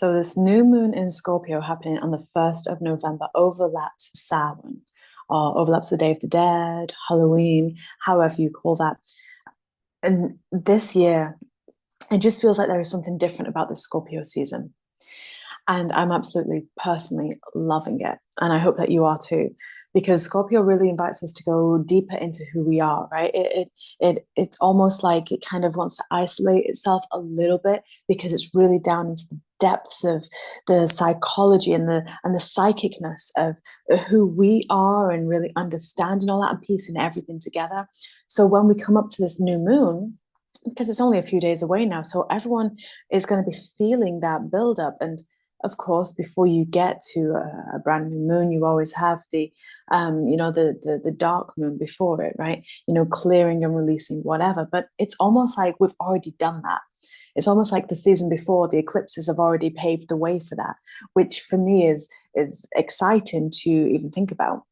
So this new moon in Scorpio happening on the 1st of November overlaps Samhain, or overlaps the Day of the Dead, Halloween, however you call that. And this year, it just feels like there is something different about the Scorpio season. And I'm absolutely personally loving it. And I hope that you are too, because Scorpio really invites us to go deeper into who we are, right? It's almost like it kind of wants to isolate itself a little bit because it's really down into the depths of the psychology and the psychicness of who we are, and really understanding all that and piecing everything together. So when we come up to this new moon, because it's only a few days away now, so everyone is going to be feeling that build up. And of course, before you get to a brand new moon, you always have the the dark moon before it, right? Clearing and releasing whatever. But it's almost like we've already done that. It's almost like the season before, the eclipses have already paved the way for that, which for me is exciting to even think about.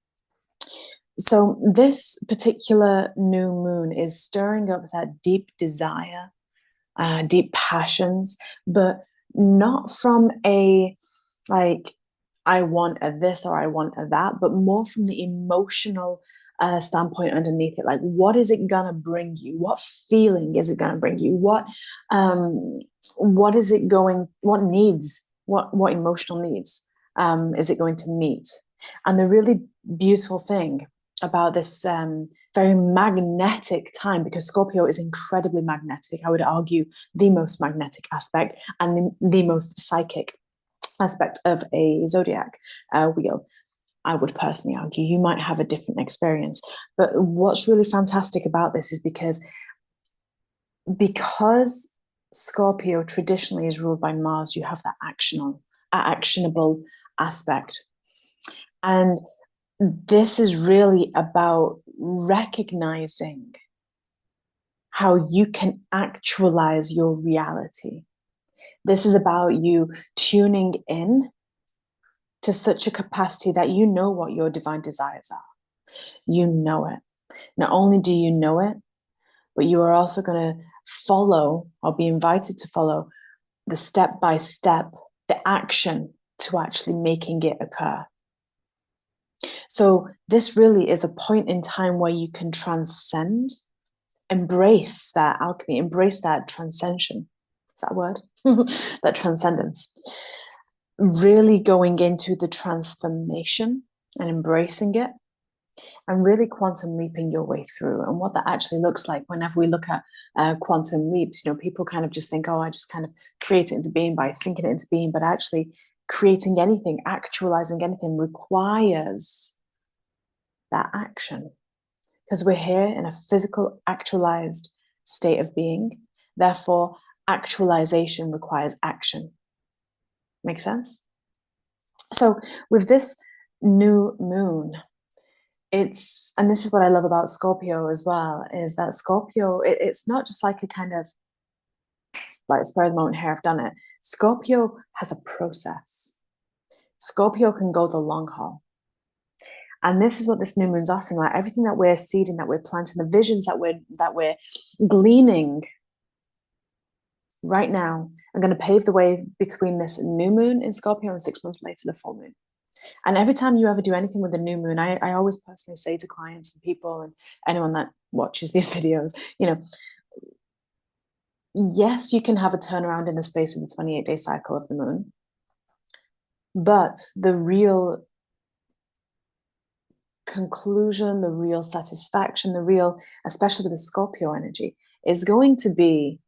So this particular new moon is stirring up that deep desire, deep passions, but not from a like, I want a this or I want a that, but more from the emotional standpoint underneath it. Like, what is it gonna bring you? What feeling is it gonna bring you? What is it going? What needs? What emotional needs is it going to meet? And the really beautiful thing about this very magnetic time, because Scorpio is incredibly magnetic, I would argue the most magnetic aspect and the most psychic aspect of a zodiac wheel. I would personally argue you might have a different experience. But what's really fantastic about this is because Scorpio traditionally is ruled by Mars, you have that actionable aspect. And this is really about recognizing how you can actualize your reality. This is about you tuning in to such a capacity that you know what your divine desires are. You know it. Not only do you know it, but you are also going to follow, or be invited to follow, the step by step, the action to actually making it occur. So this really is a point in time where you can transcend, embrace that alchemy, embrace that transcension. Is that a word? That transcendence. Really going into the transformation and embracing it, and really quantum leaping your way through. And what that actually looks like, whenever we look at quantum leaps, people kind of just think, oh, I just kind of create it into being by thinking it into being. But actually creating anything, actualizing anything, requires that action, because we're here in a physical, actualized state of being. Therefore, actualization requires action. Make sense? So with this new moon, and this is what I love about Scorpio as well, is that Scorpio, it's not just like a kind of like spur of the moment, here I've done it. Scorpio has a process. Scorpio can go the long haul. And this is what this new moon's offering. Like, everything that we're seeding, that we're planting, the visions that we're gleaning right now are going to pave the way between this new moon in Scorpio and 6 months later, the full moon. And every time you ever do anything with the new moon, I always personally say to clients and people and anyone that watches these videos, yes, you can have a turnaround in the space of the 28-day cycle of the moon, but the real conclusion, the real satisfaction, especially with the Scorpio energy, is going to be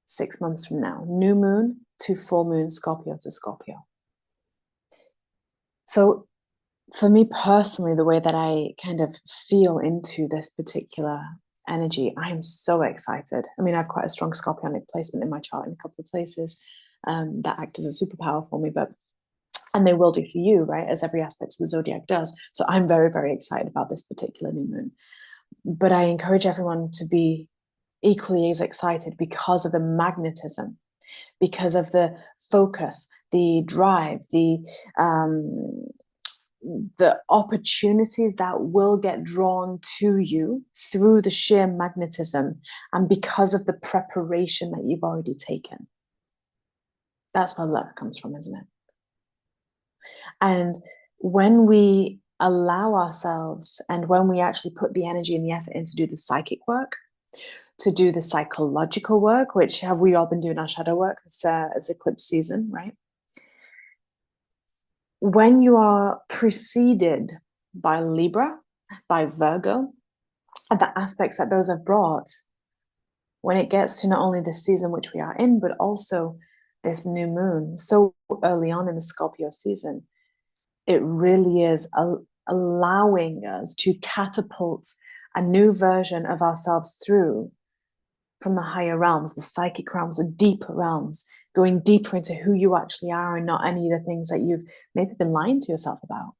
6 months from now, new moon to full moon, Scorpio to Scorpio. So for me personally, the way that I kind of feel into this particular energy, I am so excited. I mean, I have quite a strong Scorpionic placement in my chart in a couple of places that act as a superpower for me, and they will do for you, right? As every aspect of the zodiac does. So I'm very, very excited about this particular new moon. But I encourage everyone to be equally as excited because of the magnetism, because of the focus, the drive, the opportunities that will get drawn to you through the sheer magnetism, and because of the preparation that you've already taken. That's where love comes from, isn't it? And when we allow ourselves and when we actually put the energy and the effort in to do the psychic work, to do the psychological work, which have we all been doing our shadow work as eclipse season, right? When you are preceded by Libra, by Virgo, and the aspects that those have brought, when it gets to not only the season which we are in, but also this new moon, so early on in the Scorpio season, it really is allowing us to catapult a new version of ourselves through from the higher realms, the psychic realms, the deeper realms, going deeper into who you actually are and not any of the things that you've maybe been lying to yourself about.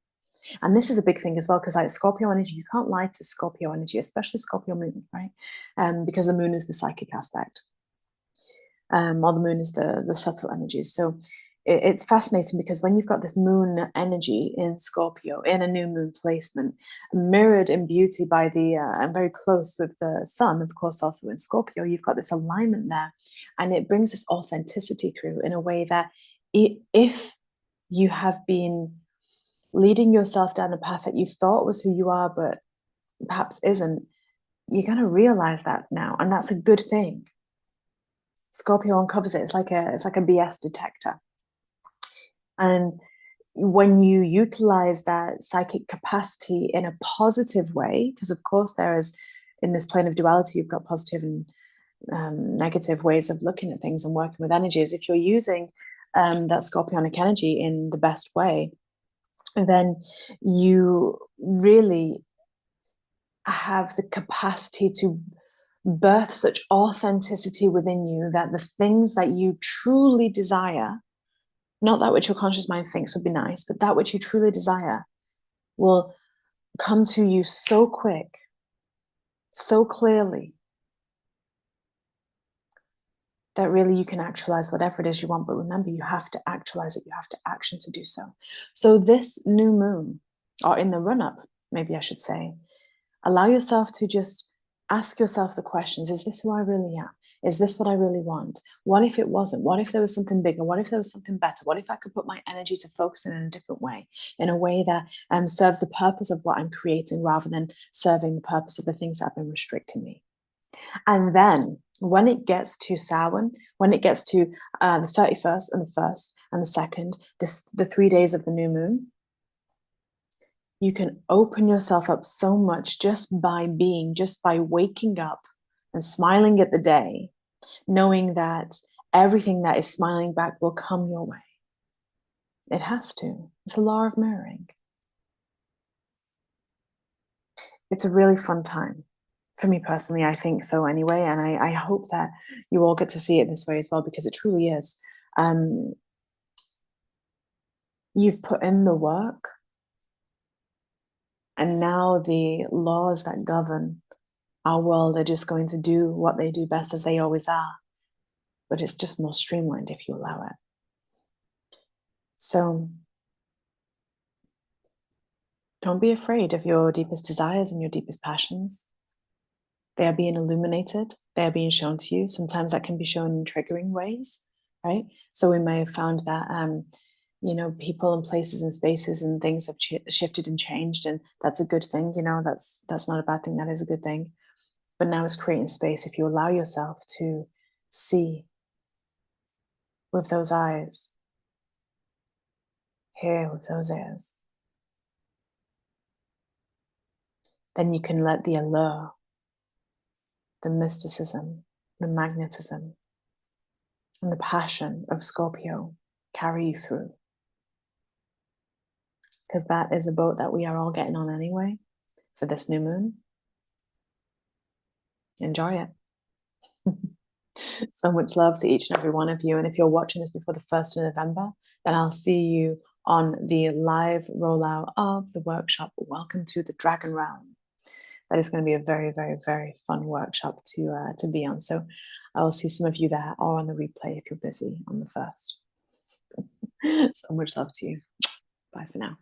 And this is a big thing as well, because like Scorpio energy, you can't lie to Scorpio energy, especially Scorpio moon, right? Because the moon is the psychic aspect, or the moon is the subtle energies. So it's fascinating because when you've got this moon energy in Scorpio, in a new moon placement, mirrored in beauty by the, and very close with the sun, of course, also in Scorpio, you've got this alignment there. And it brings this authenticity through in a way that if you have been leading yourself down a path that you thought was who you are, but perhaps isn't, you're going to realize that now. And that's a good thing. Scorpio uncovers it. It's like a BS detector. And when you utilize that psychic capacity in a positive way, because of course there is, in this plane of duality, you've got positive and negative ways of looking at things and working with energies. If you're using that scorpionic energy in the best way, then you really have the capacity to birth such authenticity within you that the things that you truly desire, not that which your conscious mind thinks would be nice, but that which you truly desire, will come to you so quick, so clearly, that really you can actualize whatever it is you want. But remember, you have to actualize it. You have to action to do so. So this new moon, or in the run-up, maybe I should say, allow yourself to just ask yourself the questions. Is this who I really am? Is this what I really want? What if it wasn't? What if there was something bigger? What if there was something better? What if I could put my energy to focus in a different way, in a way that serves the purpose of what I'm creating rather than serving the purpose of the things that have been restricting me? And then when it gets to Samhain, when it gets to the 31st and the 1st and the 2nd, the 3 days of the new moon, you can open yourself up so much just by being, just by waking up and smiling at the day, knowing that everything that is smiling back will come your way. It has to. It's a law of mirroring. It's a really fun time. For me personally, I think so anyway, and I hope that you all get to see it this way as well, because it truly is. You've put in the work, and now the laws that govern our world are just going to do what they do best, as they always are. But it's just more streamlined if you allow it. So don't be afraid of your deepest desires and your deepest passions. They are being illuminated. They are being shown to you. Sometimes that can be shown in triggering ways, right? So we may have found that, people and places and spaces and things have shifted and changed, and that's a good thing. That's not a bad thing. That is a good thing. But now it's creating space. If you allow yourself to see with those eyes, hear with those ears, then you can let the allure, the mysticism, the magnetism, and the passion of Scorpio carry you through. Because that is a boat that we are all getting on anyway for this new moon. Enjoy it. So much love to each and every one of you. And if you're watching this before the 1st of November, then I'll see you on the live rollout of the workshop, Welcome to the Dragon Realm. That is going to be a very, very, very fun workshop to be on. So I will see some of you there, or on the replay if you're busy on the 1st. So much love to you. Bye for now.